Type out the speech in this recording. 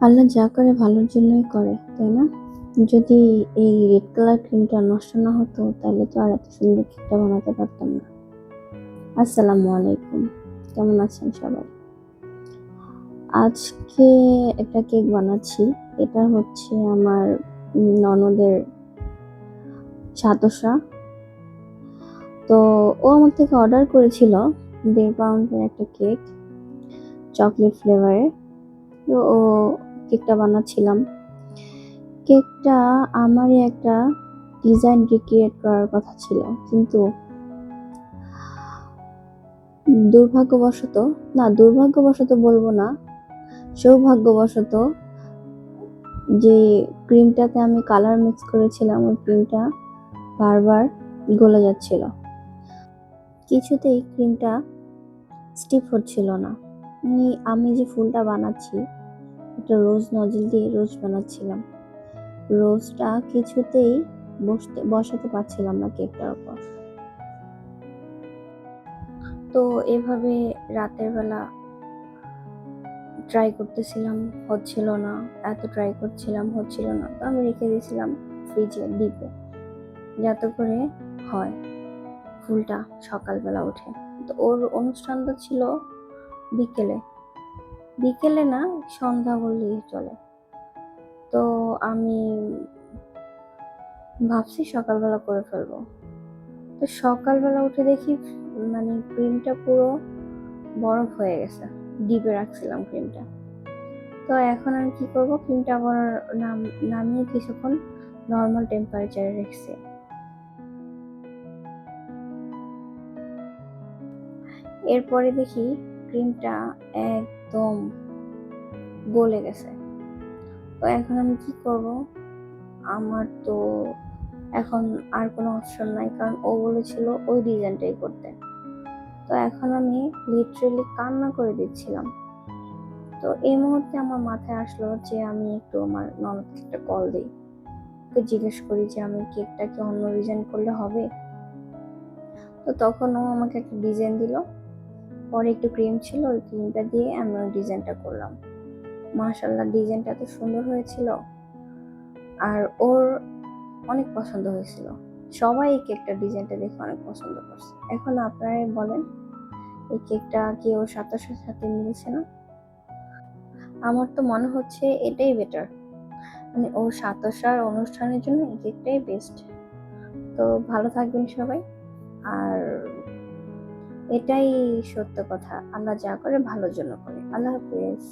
আল্লাহ যা করে ভালোর জন্যই করে, তাই না? যদি এই রেড কালার ক্রিমটা নষ্ট না হতো তাহলে তো আর এত সুন্দর কেকটা বানাতে পারতাম না। আসসালামু আলাইকুম, কেমন আছেন সবাই? আজকে একটা কেক বানাচ্ছি। এটা হচ্ছে আমার ননদের সাতসা। তো ও আমার থেকে অর্ডার করেছিল 1.5 পাউন্ডের একটা কেক, চকলেট ফ্লেভারে। তো ও কেকটা বানাচ্ছিলাম। কেকটা আমারই একটা ডিজাইন রিক্রিয়েট করার কথা ছিল, কিন্তু দুর্ভাগ্যবশত বলবো না, সৌভাগ্যবশত যে ক্রিমটাতে আমি কালার মিক্স করেছিলাম ওই ক্রিমটা বারবার গলে যাচ্ছিল, কিছুতেই ক্রিমটা স্টিফ হচ্ছিল না। আমি যে ফুলটা বানাচ্ছি একটা রোজ নজল দিয়ে রোজ বানাচ্ছিলাম, রোজটা কিছুতেই বসাতে পারছিলাম না কেকটার উপর। তো এভাবে রাতের বেলা ট্রাই করতেছিলাম, হচ্ছিল না। এত ট্রাই করছিলাম, হচ্ছিল না। তো আমি রেখে দিয়েছিলাম ফ্রিজে ডিপে, যাতে করে হয় ফুলটা সকালবেলা উঠে। তো ওর অনুষ্ঠানটা ছিল বিকেলে, বিকেলে না সন্ধ্যা বললেই চলে। তো আমি ভাবছি সকালবেলা করে ফেলবো। তো সকালবেলা উঠে দেখি ক্রিমটা পুরো বরফ হয়ে গেছে। ডিপে রাখছিলাম ক্রিমটা। তো এখন আমি কি করব, ক্রিমটা আবার নামিয়ে কিছুক্ষণ নর্মাল টেম্পারেচারে রেখেছি। এরপরে দেখি ক্রিমটা একদম গলে গেছে। তো এখন আমি কি করব, আমার তো এখন আর কোনো অপশন নাই, কারণ ও বলেছিল ওই ডিজাইনটাই করতে। তো এখন আমি লিটারেলি কান্না করে দিচ্ছিলাম। তো এই মুহূর্তে আমার মাথায় আসলো যে আমি একটু আমার ননদকে একটা কল দিই, ওকে জিজ্ঞেস করি যে আমি কেকটাকে অন্য ডিজাইন করলে হবে। তো তখন ও আমাকে একটা ডিজাইন দিল, পরে একটু ক্রিম ছিল, ওই ক্রিমটা দিয়ে আমি ওই ডিজাইনটা করলাম। মাশাআল্লাহ, ডিজাইনটা এত সুন্দর হয়েছিল আর ওর অনেক পছন্দ হয়েছিল। সবাই এই কেকটার ডিজাইনটা দেখে অনেক পছন্দ করছে। এখন আপনারাই বলেন, এই কেকটা কি ওর সাথে সাথে মিলছে না? আমার তো মনে হচ্ছে এটাই বেটার, ওর সাতসার অনুষ্ঠানের জন্য এই কেকটাই বেস্ট। তো ভালো থাকবেন সবাই। আর এটাই সত্য কথা, আল্লাহ যা করে ভালোর জন্য করে। আল্লাহ হাফেজ।